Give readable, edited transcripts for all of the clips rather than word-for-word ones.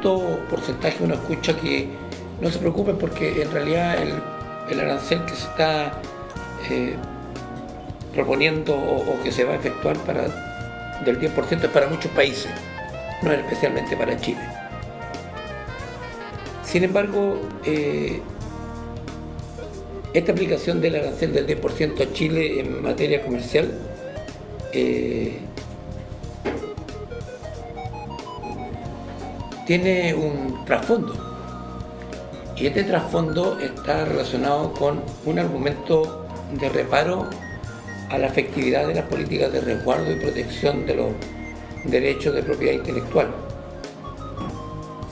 cierto porcentaje uno escucha que no se preocupen porque en realidad el arancel que se está proponiendo o que se va a efectuar del 10% es para muchos países, no es especialmente para Chile. Sin embargo, esta aplicación del arancel del 10% a Chile en materia comercial tiene un trasfondo, y este trasfondo está relacionado con un argumento de reparo a la efectividad de las políticas de resguardo y protección de los derechos de propiedad intelectual.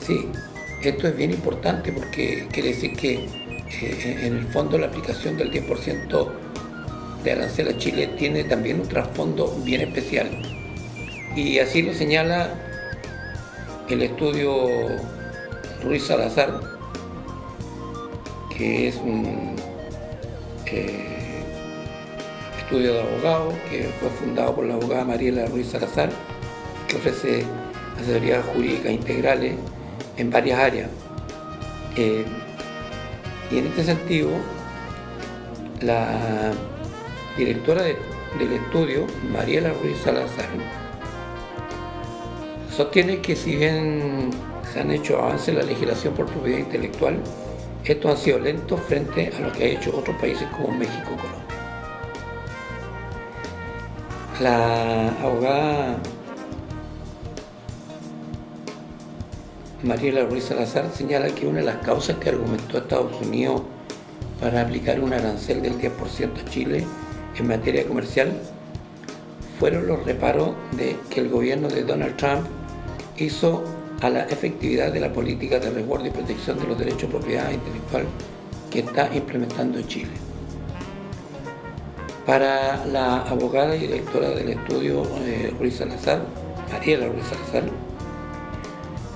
Sí, esto es bien importante porque quiere decir que en el fondo la aplicación del 10% de arancel a Chile tiene también un trasfondo bien especial, y así lo señala el estudio Ruiz Salazar, que es un estudio de abogados que fue fundado por la abogada Mariela Ruiz Salazar, que ofrece asesorías jurídicas integrales en varias áreas. Y en este sentido, la directora del estudio, Mariela Ruiz Salazar, sostiene que si bien se han hecho avances en la legislación por propiedad intelectual, estos han sido lentos frente a lo que han hecho otros países como México o Colombia. La abogada Mariela Ruiz Salazar señala que una de las causas que argumentó Estados Unidos para aplicar un arancel del 10% a Chile en materia comercial fueron los reparos que el gobierno de Donald Trump hizo a la efectividad de la política de resguardo y protección de los derechos de propiedad intelectual que está implementando Chile. Para la abogada y directora del estudio Ruiz Salazar, Mariela Ruiz Salazar,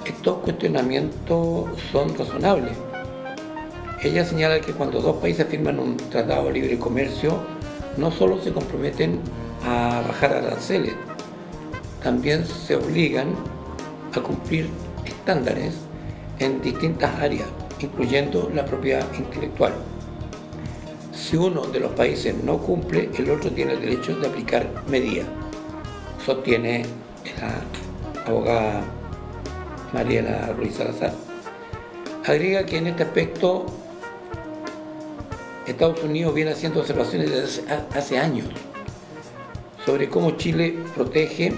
estos cuestionamientos son razonables. Ella señala que cuando dos países firman un tratado de libre comercio, no solo se comprometen a bajar aranceles, también se obligan a cumplir estándares en distintas áreas, incluyendo la propiedad intelectual. Si uno de los países no cumple, el otro tiene el derecho de aplicar medidas, sostiene la abogada Mariela Ruiz Salazar. Agrega que en este aspecto Estados Unidos viene haciendo observaciones desde hace años sobre cómo Chile protege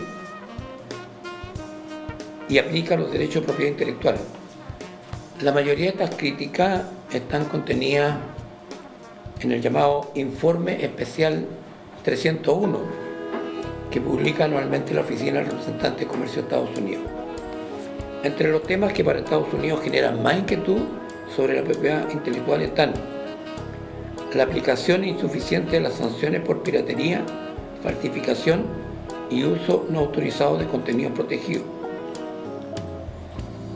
y aplica los derechos de propiedad intelectual. La mayoría de estas críticas están contenidas en el llamado Informe Especial 301, que publica anualmente la Oficina del Representante de Comercio de Estados Unidos. Entre los temas que para Estados Unidos generan más inquietud sobre la propiedad intelectual están la aplicación insuficiente de las sanciones por piratería, falsificación y uso no autorizado de contenidos protegidos,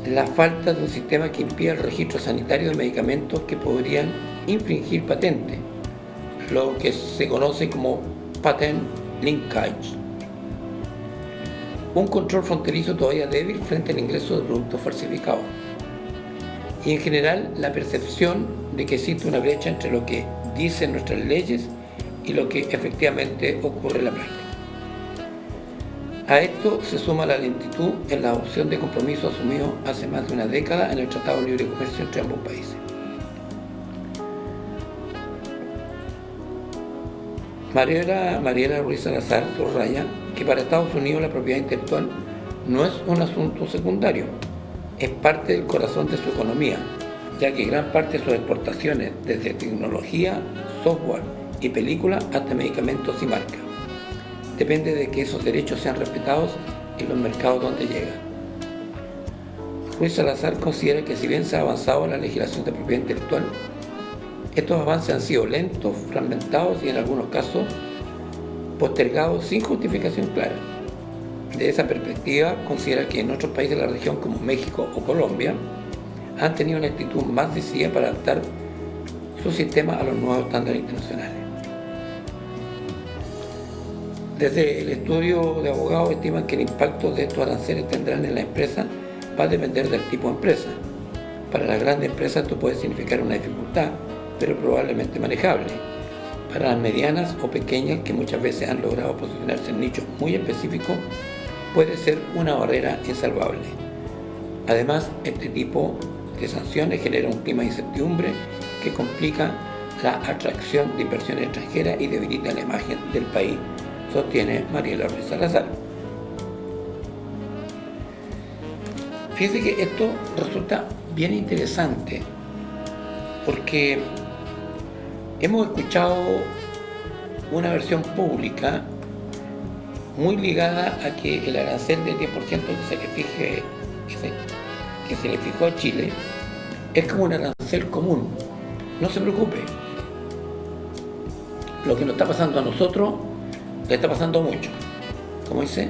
la falta de un sistema que impida el registro sanitario de medicamentos que podrían infringir patentes, lo que se conoce como patent linkage, un control fronterizo todavía débil frente al ingreso de productos falsificados, y en general la percepción de que existe una brecha entre lo que dicen nuestras leyes y lo que efectivamente ocurre en la práctica. A esto se suma la lentitud en la adopción de compromisos asumidos hace más de una década en el Tratado de Libre Comercio entre ambos países. Mariela Ruiz Salazar subraya que para Estados Unidos la propiedad intelectual no es un asunto secundario, es parte del corazón de su economía, ya que gran parte de sus exportaciones, desde tecnología, software y películas hasta medicamentos y marcas, depende de que esos derechos sean respetados en los mercados donde llegan. Ruiz Salazar considera que si bien se ha avanzado en la legislación de propiedad intelectual, estos avances han sido lentos, fragmentados y en algunos casos postergados sin justificación clara. De esa perspectiva, considera que en otros países de la región como México o Colombia han tenido una actitud más decidida para adaptar su sistema a los nuevos estándares internacionales. Desde el estudio de abogados estiman que el impacto de estos aranceles tendrán en la empresa va a depender del tipo de empresa. Para las grandes empresas esto puede significar una dificultad, pero probablemente manejable. Para las medianas o pequeñas, que muchas veces han logrado posicionarse en nichos muy específicos, puede ser una barrera insalvable. Además, este tipo de sanciones genera un clima de incertidumbre que complica la atracción de inversiones extranjeras y debilita la imagen del país, sostiene Mariela Ruiz Salazar. Fíjense que esto resulta bien interesante porque hemos escuchado una versión pública muy ligada a que el arancel del 10% que se le fijó a Chile es como un arancel común. No se preocupe. Lo que nos está pasando a nosotros le está pasando a muchos. Como dice,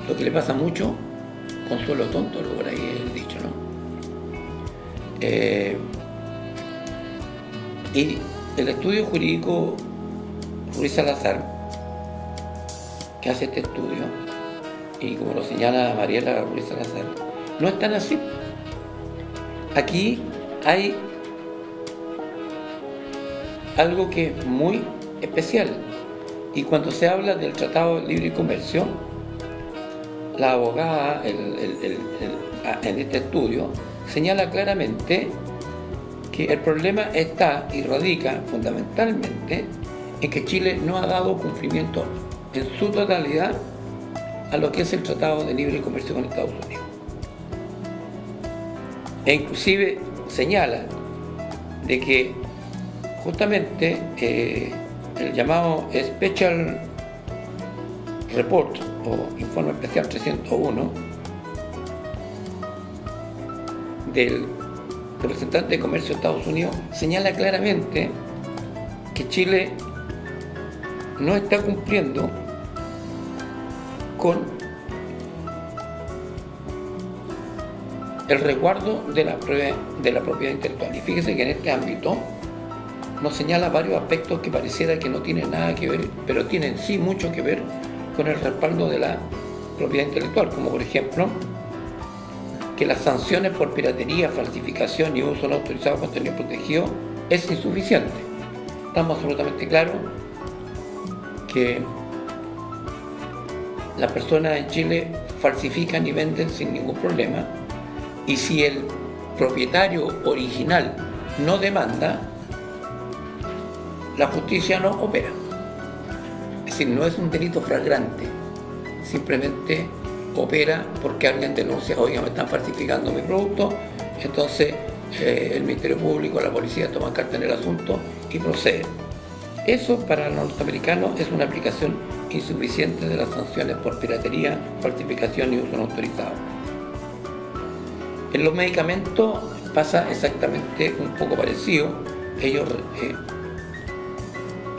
lo que le pasa a muchos, consuelo tonto, algo por ahí es el dicho, ¿no? Y el estudio jurídico Ruiz Salazar, que hace este estudio, y como lo señala Mariela Ruiz Salazar, no es tan así. Aquí hay algo que es muy especial, y cuando se habla del Tratado de Libre Comercio, la abogada en este estudio señala claramente que el problema está y radica fundamentalmente en que Chile no ha dado cumplimiento en su totalidad a lo que es el Tratado de Libre Comercio con Estados Unidos. E inclusive señala de que justamente el llamado Special Report o Informe Especial 301 del representante de comercio de Estados Unidos señala claramente que Chile no está cumpliendo con el resguardo de la propiedad intelectual. Y fíjese que en este ámbito nos señala varios aspectos que pareciera que no tienen nada que ver, pero tienen sí mucho que ver con el respaldo de la propiedad intelectual, como por ejemplo que las sanciones por piratería, falsificación y uso no autorizado de contenido protegido es insuficiente. Estamos absolutamente claros que las personas en Chile falsifican y venden sin ningún problema, y si el propietario original no demanda, la justicia no opera. Es decir, no es un delito flagrante, simplemente opera porque alguien denuncia: oiga, me están falsificando mi producto. Entonces el Ministerio Público, la policía toman carta en el asunto y procede. Eso para los norteamericanos es una aplicación insuficiente de las sanciones por piratería, falsificación y uso no autorizado. En los medicamentos pasa exactamente un poco parecido. Ellos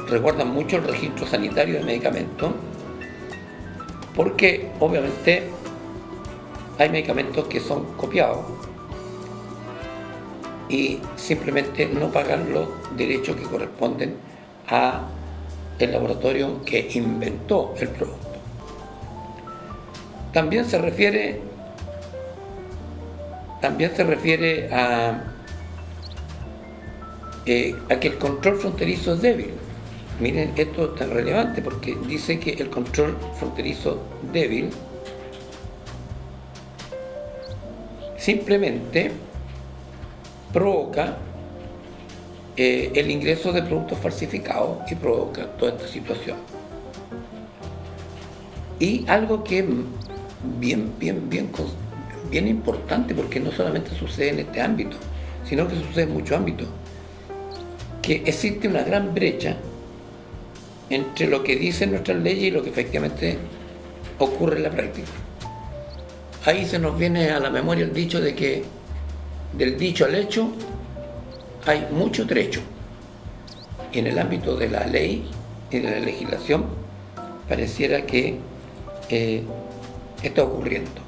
resguardan mucho el registro sanitario de medicamentos, porque obviamente hay medicamentos que son copiados y simplemente no pagan los derechos que corresponden a el laboratorio que inventó el producto. También se refiere a que el control fronterizo es débil. Miren, esto es tan relevante porque dice que el control fronterizo débil simplemente provoca el ingreso de productos falsificados y provoca toda esta situación. Y algo que es bien importante, porque no solamente sucede en este ámbito, sino que sucede en muchos ámbitos, que existe una gran brecha entre lo que dicen nuestras leyes y lo que efectivamente ocurre en la práctica. Ahí se nos viene a la memoria el dicho de que del dicho al hecho hay mucho trecho. Y en el ámbito de la ley y de la legislación pareciera que está ocurriendo.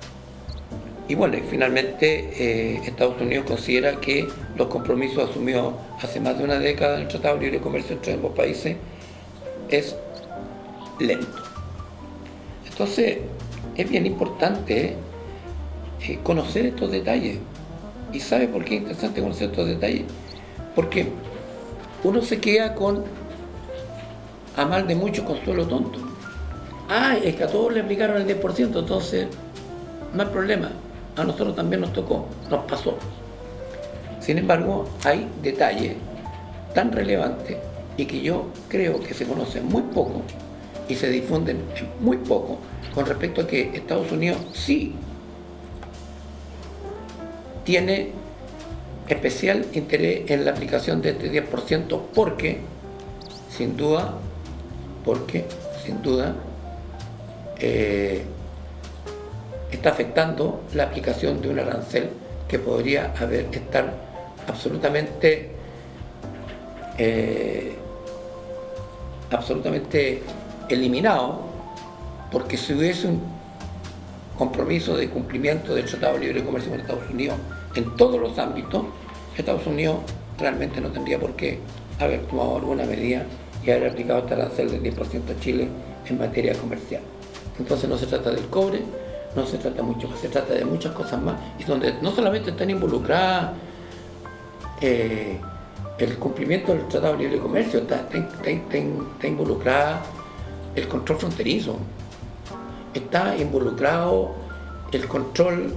Y bueno, y finalmente Estados Unidos considera que los compromisos asumidos hace más de una década en el Tratado de Libre Comercio entre ambos países es lento. Entonces, es bien importante conocer estos detalles. ¿Y sabe por qué es interesante conocer estos detalles? Porque uno se queda con, a mal de mucho, consuelo tonto. Es que a todos le aplicaron el 10%, entonces no hay problema. A nosotros también nos tocó, nos pasó. Sin embargo, hay detalles tan relevantes y que yo creo que se conocen muy poco y se difunden muy poco con respecto a que Estados Unidos sí tiene especial interés en la aplicación de este 10% porque, sin duda, está afectando la aplicación de un arancel que podría estar absolutamente eliminado, porque si hubiese un compromiso de cumplimiento del Tratado de Libre Comercio con Estados Unidos en todos los ámbitos, Estados Unidos realmente no tendría por qué haber tomado alguna medida y haber aplicado este arancel del 10% a Chile en materia comercial. Entonces no se trata del cobre, no se trata mucho más, se trata de muchas cosas más, y donde no solamente están involucradas el cumplimiento del Tratado de Libre Comercio, está involucrada el control fronterizo, está involucrado el control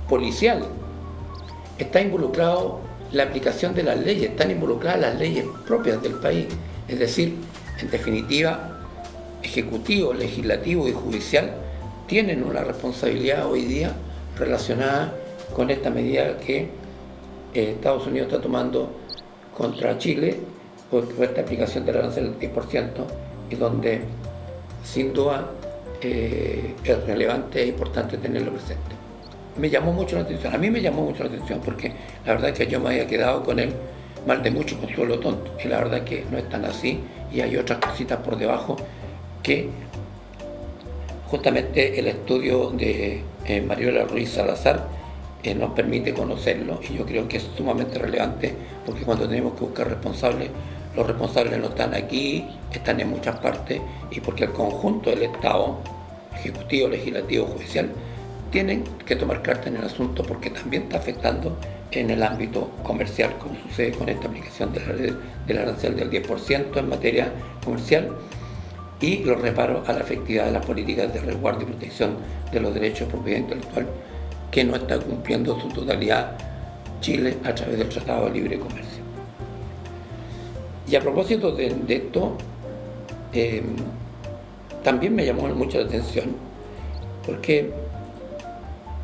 policial, está involucrado la aplicación de las leyes, están involucradas las leyes propias del país, es decir, en definitiva, ejecutivo, legislativo y judicial tienen una responsabilidad hoy día relacionada con esta medida que Estados Unidos está tomando contra Chile por esta aplicación del arancel del 10%, y donde sin duda es relevante e importante tenerlo presente. Me llamó mucho la atención, a mí me llamó mucho la atención porque la verdad es que yo me había quedado con él mal de mucho consuelo tonto, y la verdad es que no es tan así, y hay otras cositas por debajo que justamente el estudio de Mariola Ruiz Salazar nos permite conocerlo, y yo creo que es sumamente relevante, porque cuando tenemos que buscar responsables, los responsables no están aquí, están en muchas partes, y porque el conjunto del Estado, ejecutivo, legislativo, judicial, tienen que tomar carta en el asunto, porque también está afectando en el ámbito comercial, como sucede con esta aplicación del arancel del 10% en materia comercial, y los reparos a la efectividad de las políticas de resguardo y protección de los derechos de propiedad intelectual que no está cumpliendo su totalidad Chile a través del Tratado de Libre Comercio. Y a propósito de esto, también me llamó mucho la atención, porque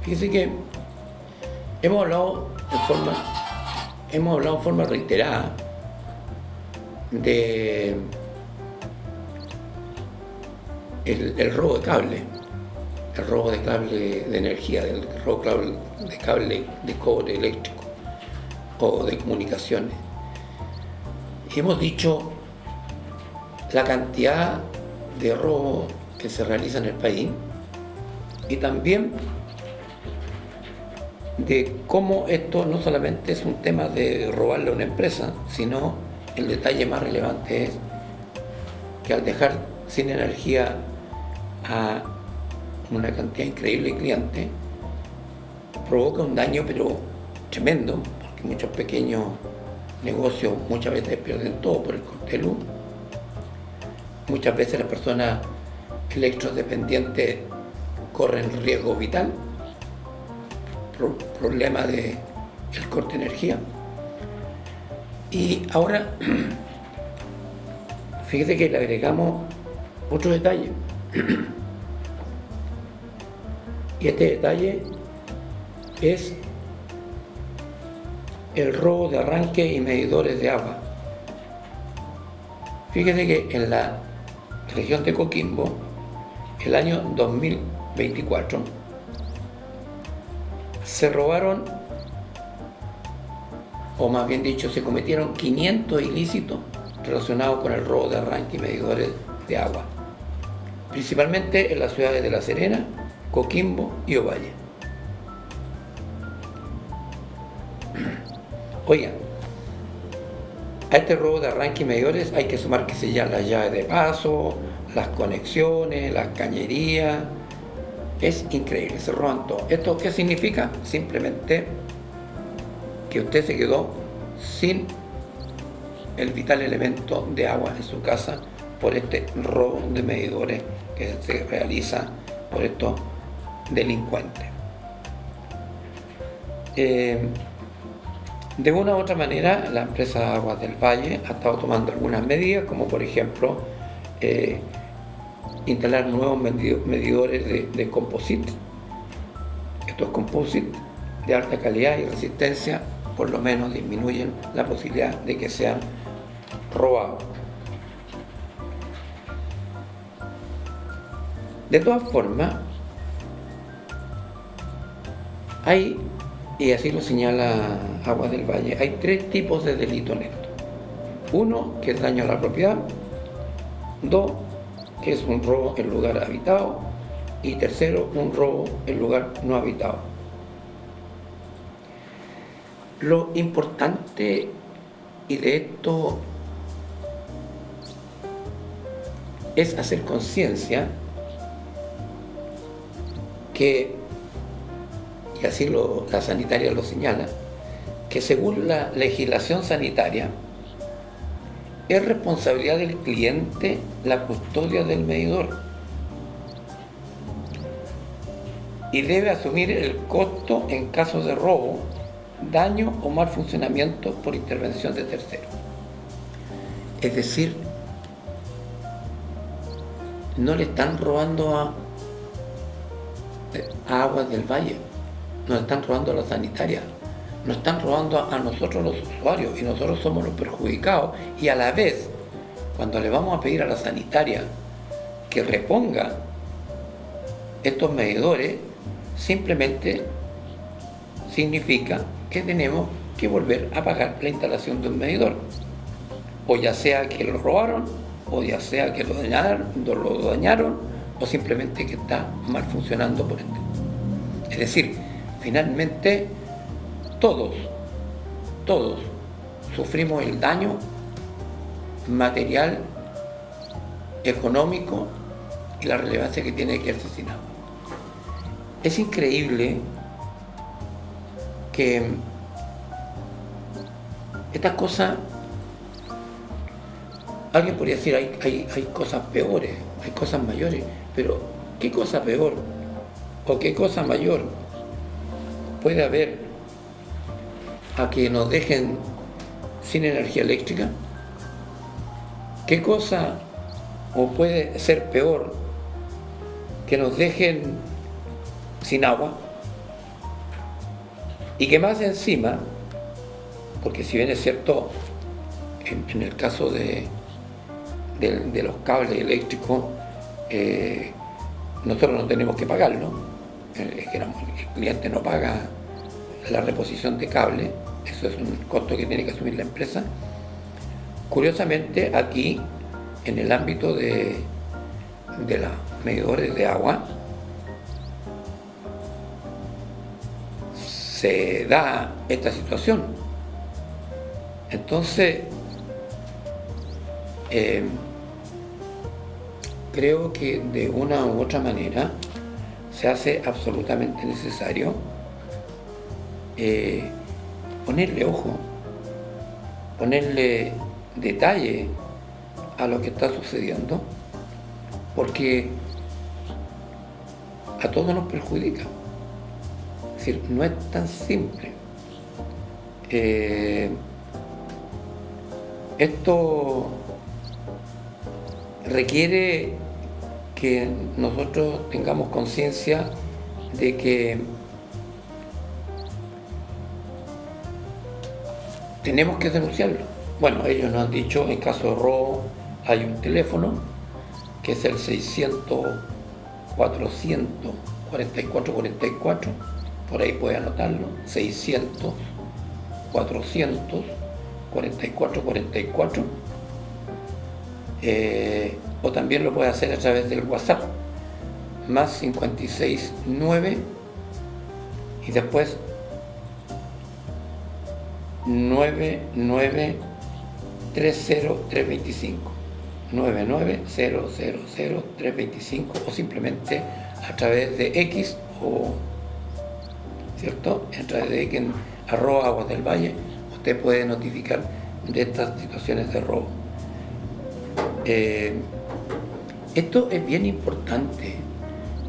fíjense que hemos hablado en forma reiterada de el robo de cable, el robo de cable de energía, el robo de cable de cobre eléctrico o de comunicaciones. Y hemos dicho la cantidad de robo que se realiza en el país, y también de cómo esto no solamente es un tema de robarle a una empresa, sino el detalle más relevante es que al dejar sin energía a una cantidad increíble de clientes, provoca un daño pero tremendo, porque muchos pequeños negocios muchas veces pierden todo por el corte de luz. Muchas veces las personas electrodependientes corren riesgo vital, problema del corte de energía. Y ahora, fíjese que le agregamos otro detalle. Y este detalle es el robo de arranque y medidores de agua. Fíjese que en la región de Coquimbo, el año 2024, se robaron, o más bien dicho, se cometieron 500 ilícitos relacionados con el robo de arranque y medidores de agua, principalmente en las ciudades de La Serena, Coquimbo y Ovalle. Oigan, a este robo de arranque y medidores hay que sumar que se llaman las llaves de paso, las conexiones, las cañerías, Es increíble, se roban todo. ¿Esto qué significa? Simplemente que usted se quedó sin el vital elemento de agua en su casa por este robo de medidores que se realiza por estos delincuentes. De una u otra manera, la empresa Aguas del Valle ha estado tomando algunas medidas, como por ejemplo instalar nuevos medidores de composite. Estos composite de alta calidad y resistencia por lo menos disminuyen la posibilidad de que sean robados. De todas formas, hay, y así lo señala Aguas del Valle, hay 3 tipos de delito en esto. 1, que es daño a la propiedad. 2, que es un robo en lugar habitado. Y 3, un robo en lugar no habitado. Lo importante, y de esto es hacer conciencia que, y así la sanitaria lo señala, que según la legislación sanitaria es responsabilidad del cliente la custodia del medidor y debe asumir el costo en caso de robo, daño o mal funcionamiento por intervención de terceros. Es decir, no le están robando a Aguas del Valle, nos están robando a la sanitaria, nos están robando a nosotros los usuarios, y nosotros somos los perjudicados. Y a la vez, cuando le vamos a pedir a la sanitaria que reponga estos medidores, simplemente significa que tenemos que volver a pagar la instalación de un medidor, o ya sea que lo robaron, o ya sea que lo dañaron, o simplemente que está mal funcionando por ende. Es decir, finalmente todos sufrimos el daño material, económico y la relevancia que tiene que asesinado. Es increíble que estas cosas, alguien podría decir, hay cosas peores, hay cosas mayores, pero ¿qué cosa peor o qué cosa mayor puede haber a que nos dejen sin energía eléctrica? ¿Qué cosa o puede ser peor que nos dejen sin agua? Y que más encima, porque si bien es cierto, en el caso de los cables eléctricos, nosotros no tenemos que pagarlo, el cliente no paga la reposición de cable, eso es un costo que tiene que asumir la empresa. Curiosamente, aquí, en el ámbito de los medidores de agua, se da esta situación. Entonces, creo que de una u otra manera se hace absolutamente necesario ponerle ojo, ponerle detalle a lo que está sucediendo, porque a todos nos perjudica. Es decir, no es tan simple. Esto requiere que nosotros tengamos conciencia de que tenemos que denunciarlo. Bueno, ellos nos han dicho, en caso de robo hay un teléfono que es el 600-400-4444, por ahí puede anotarlo, 600-400-4444, o también lo puede hacer a través del WhatsApp, más 569 y después 9900325, 9900325, o simplemente a través de X o, ¿cierto? A través de X en @Aguas del Valle, usted puede notificar de estas situaciones de robo. Esto es bien importante,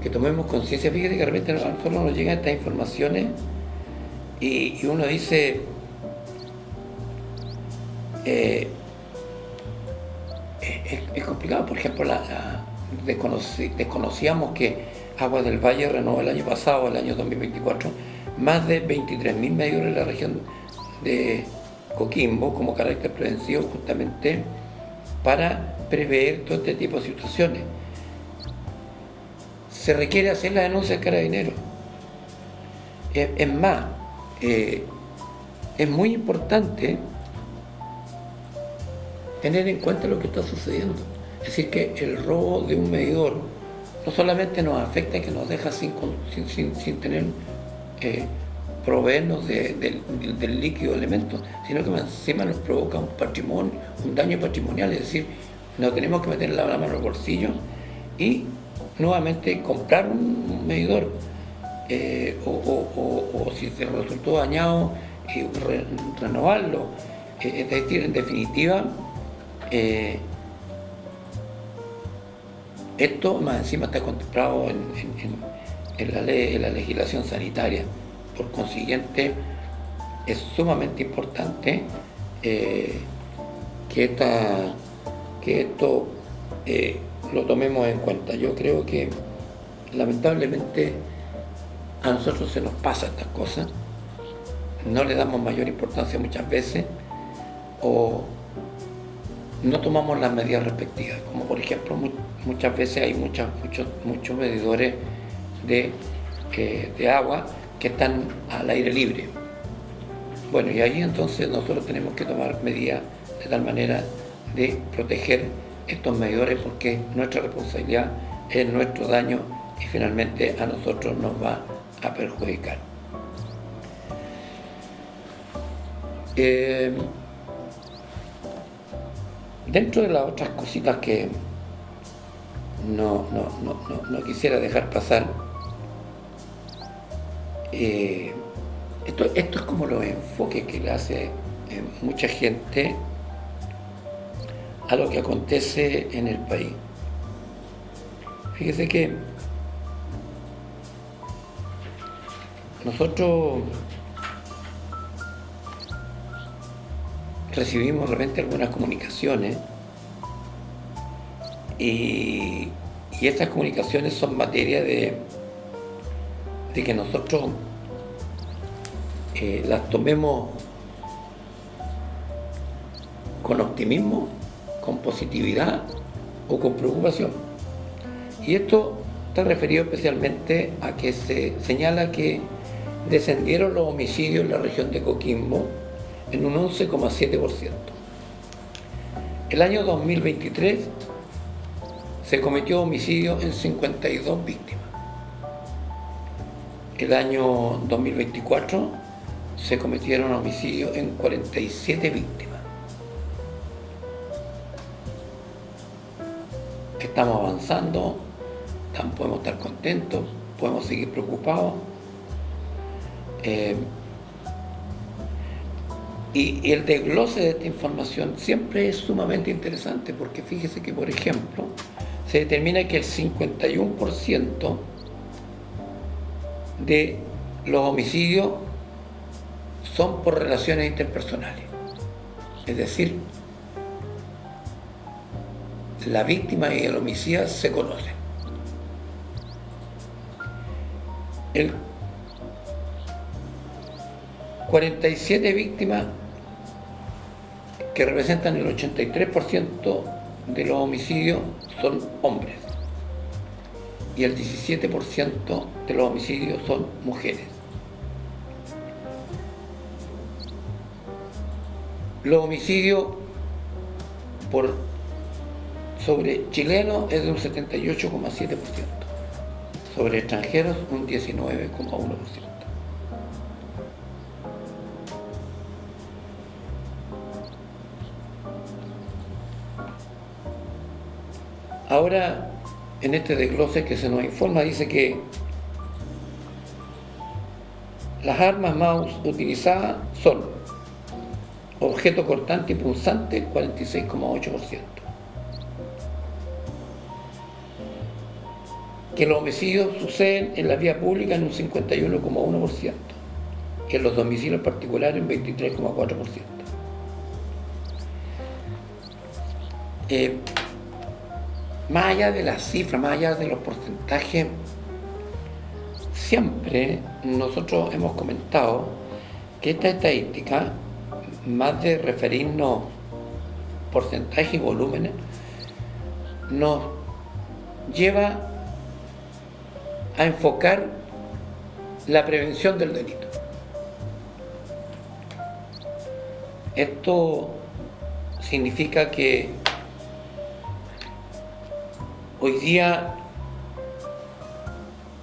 que tomemos conciencia. Fíjate que de repente a nosotros nos llegan estas informaciones y uno dice, es complicado. Por ejemplo, desconocíamos que Aguas del Valle renovó el año pasado, el año 2024, más de 23.000 medidores en la región de Coquimbo como carácter preventivo, justamente para prever todo este tipo de situaciones. Se requiere hacer la denuncia al carabinero. Es más, es muy importante tener en cuenta lo que está sucediendo. Es decir, que el robo de un medidor no solamente nos afecta, que nos deja sin tener proveernos del líquido elemento, sino que encima nos provoca un daño patrimonial. Es decir, nos tenemos que meter la mano en el bolsillo y nuevamente comprar un medidor, o si se resultó dañado, renovarlo. Es decir, en definitiva, esto más encima está contemplado en la ley, en la legislación sanitaria. Por consiguiente, es sumamente importante que esto lo tomemos en cuenta. Yo creo que lamentablemente a nosotros se nos pasa estas cosas, no le damos mayor importancia muchas veces, o no tomamos las medidas respectivas, como por ejemplo muchas veces hay muchos medidores de agua que están al aire libre. Bueno, y ahí entonces nosotros tenemos que tomar medidas de tal manera de proteger estos medidores, porque nuestra responsabilidad, es nuestro daño y finalmente a nosotros nos va a perjudicar. Dentro de las otras cositas que no quisiera dejar pasar, esto es como los enfoques que le hace mucha gente a lo que acontece en el país. Fíjese que nosotros recibimos de repente algunas comunicaciones y estas comunicaciones son materia de que nosotros las tomemos con optimismo, con positividad o con preocupación. Y esto está referido especialmente a que se señala que descendieron los homicidios en la región de Coquimbo en un 11,7%. El año 2023 se cometió homicidio en 52 víctimas. El año 2024 se cometieron homicidios en 47 víctimas. Estamos avanzando, podemos estar contentos, podemos seguir preocupados. Y el desglose de esta información siempre es sumamente interesante, porque fíjese que, por ejemplo, se determina que el 51% de los homicidios son por relaciones interpersonales. Es decir, la víctima y el homicida se conocen. El 47 víctimas, que representan el 83% de los homicidios, son hombres, y el 17% de los homicidios son mujeres. Los homicidios sobre chilenos es de un 78,7%, sobre extranjeros un 19,1%. Ahora, en este desglose que se nos informa, dice que las armas más utilizadas son objeto cortante y punzante, 46,8%. Que los homicidios suceden en la vía pública en un 51,1%. Y en los domicilios particulares en 23,4%. Más allá de las cifras, más allá de los porcentajes, siempre nosotros hemos comentado que esta estadística, más de referirnos porcentajes y volúmenes, nos lleva a enfocar la prevención del delito. Esto significa que hoy día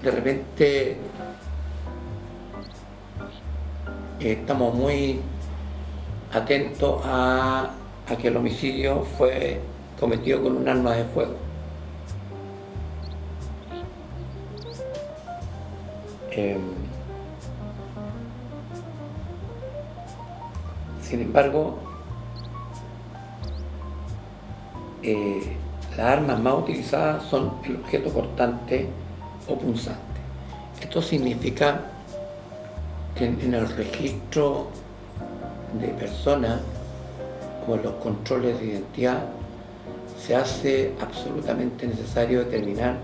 de repente estamos muy atentos a que el homicidio fue cometido con un arma de fuego. Sin embargo, las armas más utilizadas son el objeto cortante o punzante. Esto significa que en el registro de personas o en los controles de identidad se hace absolutamente necesario determinar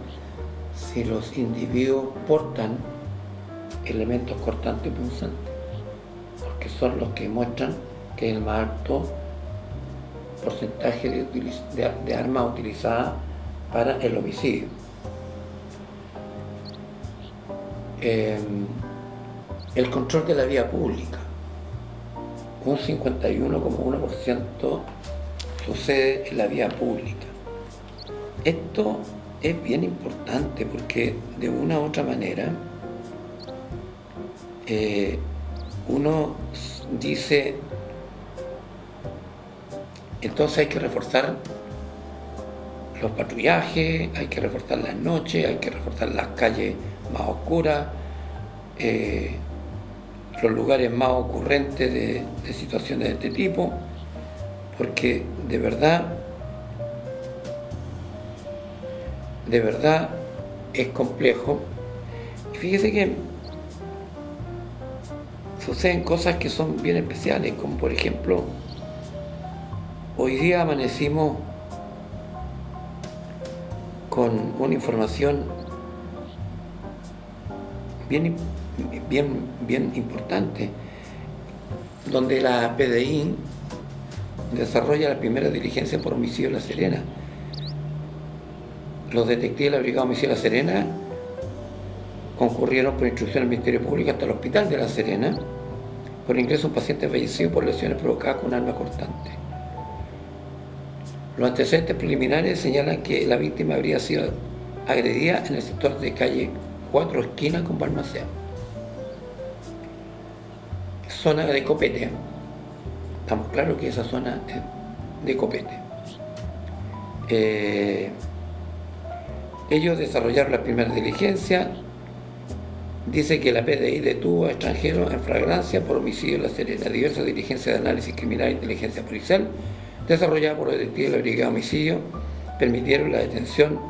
si los individuos portan elementos cortantes o punzantes, porque son los que muestran que hay el más alto porcentaje de armas utilizadas para el homicidio. El control de la vía pública, un 51,1% sucede en la vía pública. Esto es bien importante porque de una u otra manera uno dice, entonces hay que reforzar los patrullajes, hay que reforzar las noches, hay que reforzar las calles más oscuras, los lugares más ocurrentes de situaciones de este tipo, porque de verdad es complejo. Y fíjese que suceden cosas que son bien especiales, como por ejemplo, hoy día amanecimos con una información bien importante, donde la PDI desarrolla la primera diligencia por homicidio en La Serena. Los detectives de la Brigada de Homicidio de La Serena concurrieron por instrucción del Ministerio Público hasta el hospital de La Serena por ingreso a un paciente fallecido por lesiones provocadas con arma cortante. Los antecedentes preliminares señalan que la víctima habría sido agredida en el sector de calle 4 esquina con Balmaceda, zona de Copete. Estamos claros que esa zona es de Copete. Ellos desarrollaron la primera diligencia. Dice que la PDI detuvo a extranjeros en flagrancia por homicidio en La Serena. Diversas diligencias de análisis criminal e inteligencia policial desarrolladas por los detectives de la Brigada de Homicidio permitieron la detención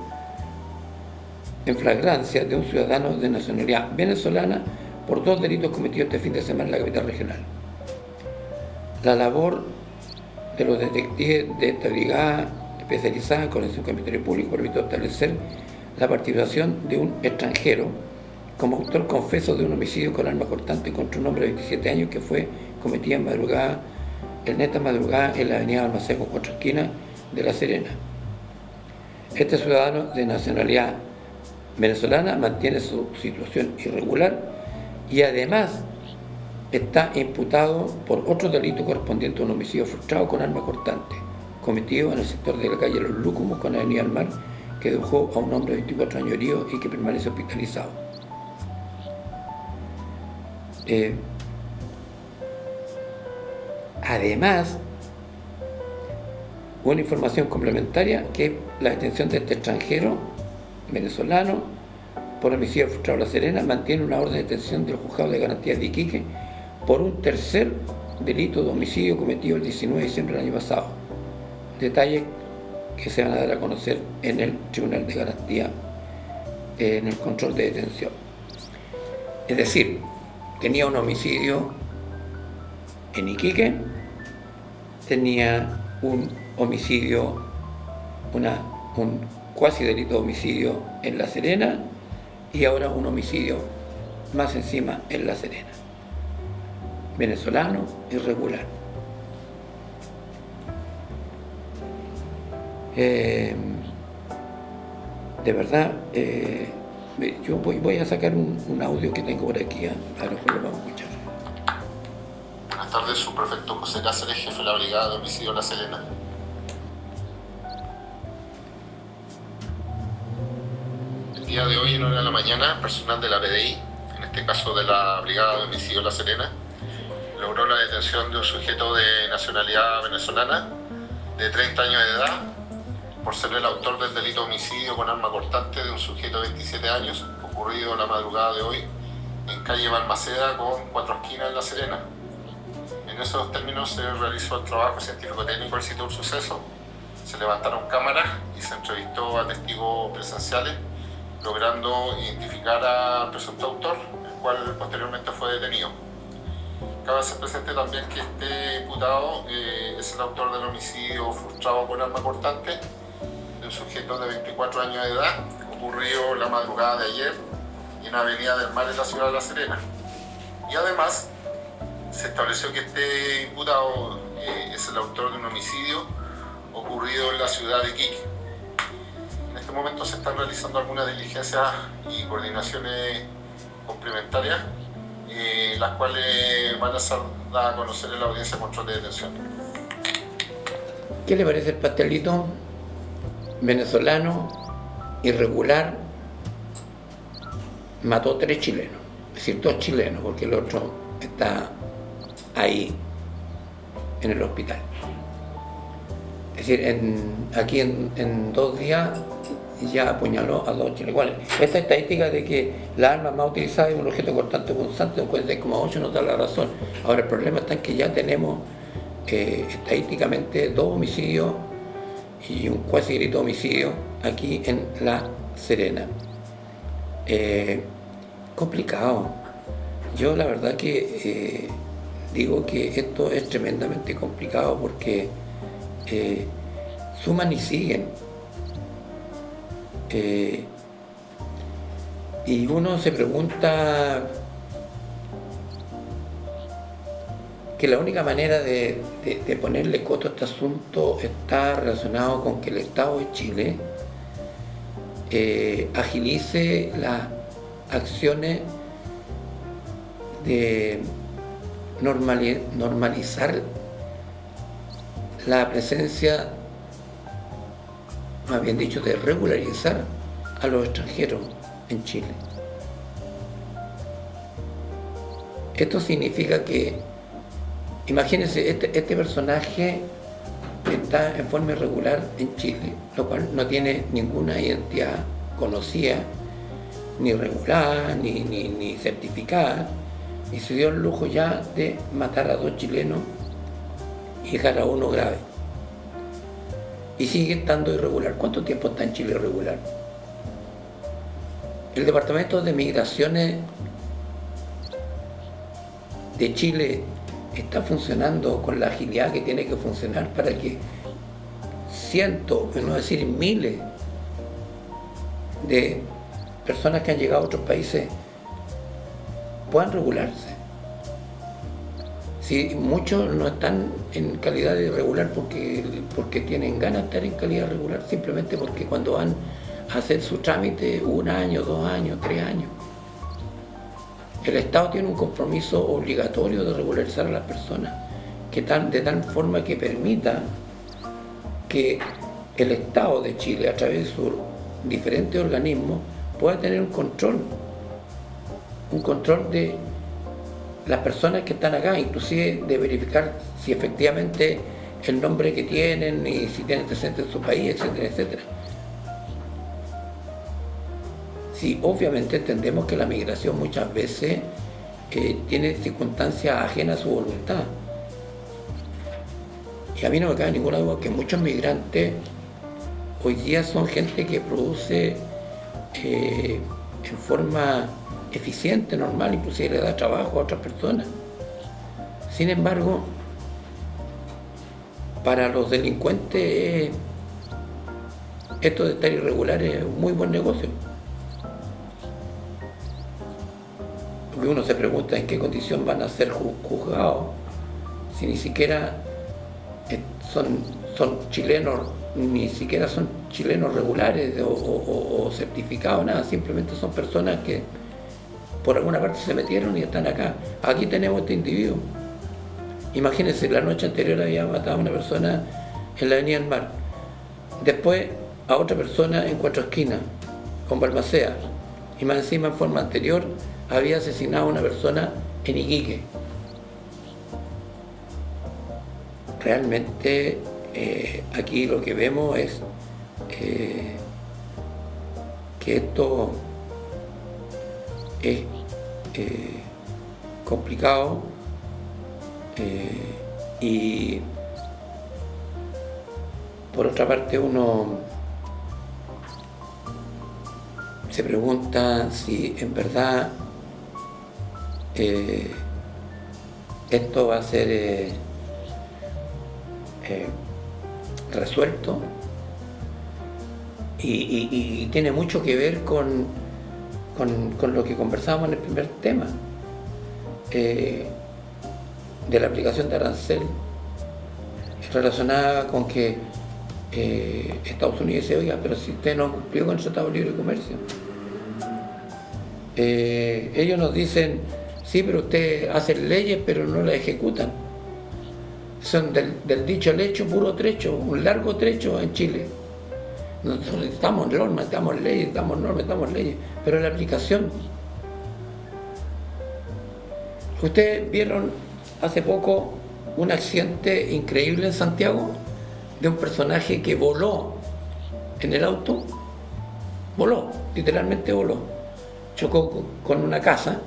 en flagrancia de un ciudadano de nacionalidad venezolana por 2 delitos cometidos este fin de semana en la capital regional. La labor de los detectives de esta brigada especializada en coordinación con el Ministerio Público permitió establecer la participación de un extranjero como autor confeso de un homicidio con arma cortante contra un hombre de 27 años que fue cometido en esta madrugada en la avenida Balmaceda con 4 esquinas de La Serena. Este ciudadano de nacionalidad venezolana mantiene su situación irregular y además está imputado por otro delito correspondiente a un homicidio frustrado con arma cortante cometido en el sector de la calle Los Lúcumos con avenida al Mar, que dejó a un hombre de 24 años herido y que permanece hospitalizado. Además, una información complementaria que es la detención de este extranjero venezolano por homicidio frustrado en La Serena mantiene una orden de detención del juzgado de garantías de Iquique por un tercer delito de homicidio cometido el 19 de diciembre del año pasado. Detalles que se van a dar a conocer en el Tribunal de Garantía, en el control de detención. Es decir, tenía un homicidio en Iquique, tenía un homicidio, un cuasi delito de homicidio en La Serena y ahora un homicidio más encima en La Serena. Venezolano irregular. De verdad, yo voy a sacar un audio que tengo por aquí, a lo mejor lo vamos a escuchar. Buenas tardes, subprefecto José Cáceres, jefe de la Brigada de Homicidio La Serena. El día de hoy, en hora de la mañana, personal de la PDI, en este caso de la Brigada de Homicidio La Serena, logró la detención de un sujeto de nacionalidad venezolana de 30 años de edad por ser el autor del delito de homicidio con arma cortante de un sujeto de 27 años ocurrido la madrugada de hoy en calle Balmaceda con 4 esquinas en La Serena. En esos términos se realizó el trabajo científico-técnico del sitio del suceso, se levantaron cámaras y se entrevistó a testigos presenciales, logrando identificar al presunto autor, el cual posteriormente fue detenido. Cabe hacer presente también que este imputado es el autor del homicidio frustrado con arma cortante de un sujeto de 24 años de edad, ocurrido la madrugada de ayer en la Avenida del Mar en la ciudad de La Serena. Y además, se estableció que este imputado es el autor de un homicidio ocurrido en la ciudad de Iquique. En este momento se están realizando algunas diligencias y coordinaciones complementarias, las cuales van a ser dadas a conocer en la audiencia de control de detención. ¿Qué le parece el pastelito? Venezolano, irregular, mató 3 chilenos, es decir, 2 chilenos, porque el otro está ahí en el hospital. Es decir, aquí en 2 días ya apuñaló a 2 chilenos. Igual, esta estadística de que la arma más utilizada es un objeto cortante punzante, un 46,8 nos da la razón. Ahora el problema está en que ya tenemos estadísticamente 2 homicidios y un cuasi delito de homicidio aquí en La Serena. Complicado. Yo la verdad que digo que esto es tremendamente complicado porque suman y siguen. Y uno se pregunta que la única manera de ponerle coto a este asunto está relacionado con que el Estado de Chile agilice las acciones de normalizar la presencia, más bien dicho, de regularizar a los extranjeros en Chile. Esto significa que, imagínense, este personaje está en forma irregular en Chile, lo cual no tiene ninguna identidad conocida, ni regulada, ni certificada, y se dio el lujo ya de matar a 2 chilenos y dejar a 1 grave. Y sigue estando irregular. ¿Cuánto tiempo está en Chile irregular? El Departamento de Migraciones de Chile está funcionando con la agilidad que tiene que funcionar para que cientos, por no decir miles, de personas que han llegado a otros países puedan regularse. Si muchos no están en calidad de irregular porque tienen ganas de estar en calidad regular, simplemente porque cuando van a hacer su trámite 1 año, 2 años, 3 años. El Estado tiene un compromiso obligatorio de regularizar a las personas, de tal forma que permita que el Estado de Chile, a través de sus diferentes organismos, pueda tener un control de las personas que están acá, inclusive de verificar si efectivamente el nombre que tienen y si tienen antecedentes en su país, etcétera, etcétera. Sí, obviamente entendemos que la migración muchas veces tiene circunstancias ajenas a su voluntad. Y a mí no me cabe ninguna duda que muchos migrantes hoy día son gente que produce en forma eficiente, normal, inclusive le da trabajo a otras personas. Sin embargo, para los delincuentes esto de estar irregular es un muy buen negocio. Porque uno se pregunta en qué condición van a ser juzgados si ni siquiera son chilenos, ni siquiera son chilenos regulares o certificados, nada, simplemente son personas que por alguna parte se metieron y están acá. Aquí tenemos este individuo. Imagínense, la noche anterior había matado a una persona en la Avenida del Mar. Después a otra persona en Cuatro Esquinas, con Balmaceda. Y más encima, en forma anterior, había asesinado a una persona en Iquique. Realmente aquí lo que vemos es que esto es complicado y por otra parte uno se pregunta si en verdad esto va a ser resuelto y tiene mucho que ver con lo que conversábamos en el primer tema de la aplicación de arancel relacionada con que Estados Unidos dice, oiga, pero si usted no ha cumplido con el Tratado de Libre Comercio, ellos nos dicen, sí, pero usted hace leyes pero no las ejecutan. Son del dicho al hecho puro trecho, un largo trecho en Chile. Nosotros necesitamos normas, necesitamos leyes, necesitamos normas, necesitamos leyes, pero la aplicación. Ustedes vieron hace poco un accidente increíble en Santiago de un personaje que voló en el auto, voló, literalmente voló, chocó con una casa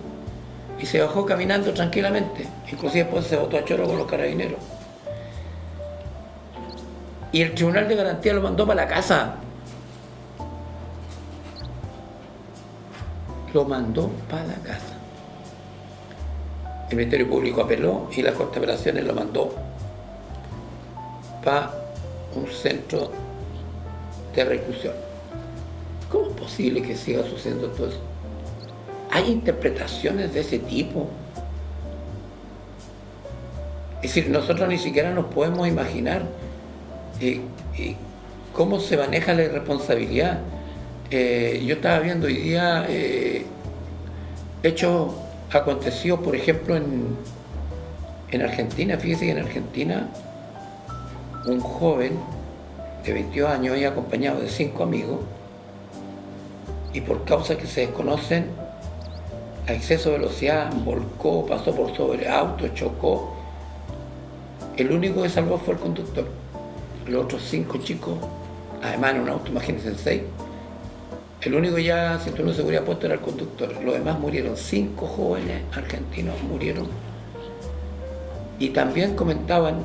y se bajó caminando tranquilamente, inclusive después se botó a choro con los carabineros. Y el Tribunal de Garantía lo mandó para la casa. Lo mandó para la casa. El Ministerio Público apeló y la Corte de Apelaciones lo mandó para un centro de reclusión. ¿Cómo es posible que siga sucediendo todo eso? Hay interpretaciones de ese tipo. Es decir, nosotros ni siquiera nos podemos imaginar cómo se maneja la irresponsabilidad. Yo estaba viendo hoy día hechos acontecidos, por ejemplo, en Argentina. Fíjese que en Argentina un joven de 22 años y acompañado de 5 amigos, y por causas que se desconocen, a exceso de velocidad, volcó, pasó por sobre autos, chocó. El único que salvó fue el conductor. Los otros 5 chicos, además en un auto, imagínense, 6, el único ya cinturón de seguridad puesto era el conductor. Los demás murieron, 5 jóvenes argentinos murieron. Y también comentaban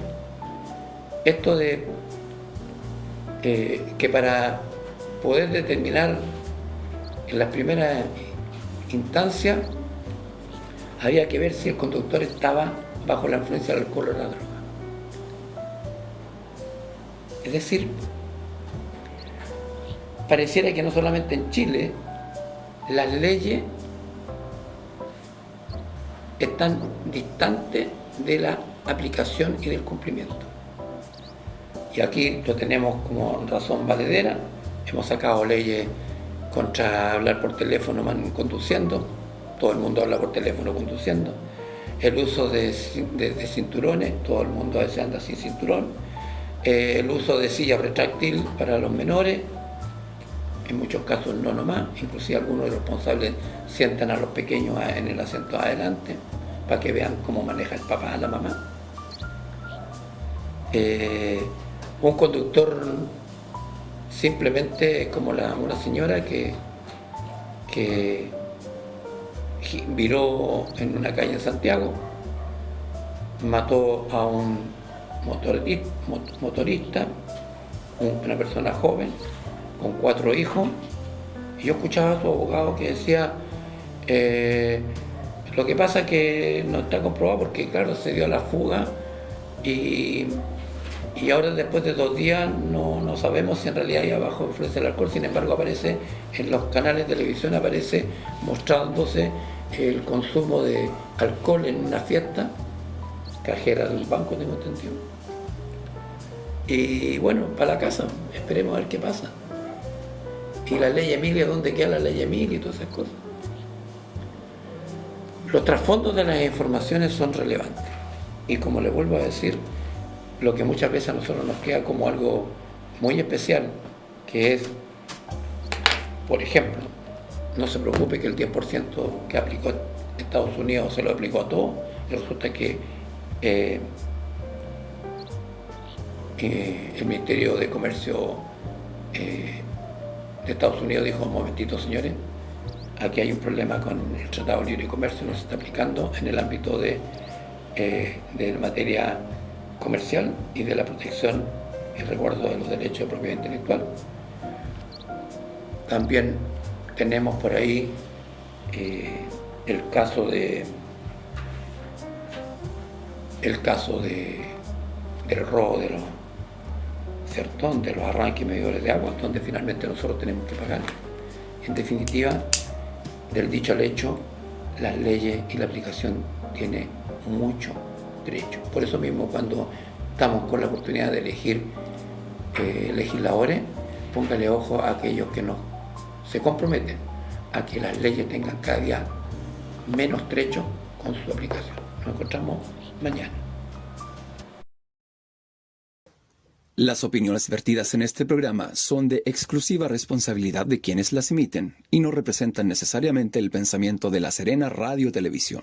esto de que para poder determinar en las primeras instancias había que ver si el conductor estaba bajo la influencia del alcohol o la droga. Es decir, pareciera que no solamente en Chile las leyes están distantes de la aplicación y del cumplimiento. Y aquí lo tenemos como razón valedera. Hemos sacado leyes contra hablar por teléfono conduciendo. Todo el mundo habla por teléfono conduciendo. El uso de cinturones, todo el mundo a veces anda sin cinturón. El uso de silla retráctil para los menores, en muchos casos no nomás, inclusive algunos de los responsables sientan a los pequeños en el asiento adelante para que vean cómo maneja el papá a la mamá. Un conductor simplemente como una señora que que viró en una calle en Santiago, mató a un motorista, una persona joven, con 4 hijos, y yo escuchaba a su abogado que decía, lo que pasa es que no está comprobado porque, claro, se dio a la fuga y ahora después de 2 días no sabemos si en realidad ahí abajo influencia el alcohol. Sin embargo, aparece en los canales de televisión, aparece mostrándose el consumo de alcohol en una fiesta, cajera del banco, tengo entendido. Y bueno, para la casa, esperemos a ver qué pasa. Y la ley Emilia, ¿dónde queda la ley Emilia y todas esas cosas? Los trasfondos de las informaciones son relevantes. Y como les vuelvo a decir, lo que muchas veces a nosotros nos queda como algo muy especial, que es, por ejemplo, no se preocupe que el 10% que aplicó Estados Unidos se lo aplicó a todos, y resulta que el Ministerio de Comercio de Estados Unidos dijo, un momentito señores, aquí hay un problema con el Tratado de Libre Comercio, no se está aplicando en el ámbito de materia comercial y de la protección y resguardo de los derechos de propiedad intelectual. También tenemos por ahí el caso del robo de los sertón, de los arranques y medidores de agua, donde finalmente nosotros tenemos que pagar. En definitiva, del dicho al hecho, las leyes y la aplicación tiene mucho trecho. Por eso mismo, cuando estamos con la oportunidad de elegir legisladores, póngale ojo a aquellos que se comprometen a que las leyes tengan cada día menos trecho con su aplicación. Nos encontramos mañana. Las opiniones vertidas en este programa son de exclusiva responsabilidad de quienes las emiten y no representan necesariamente el pensamiento de La Serena Radio Televisión.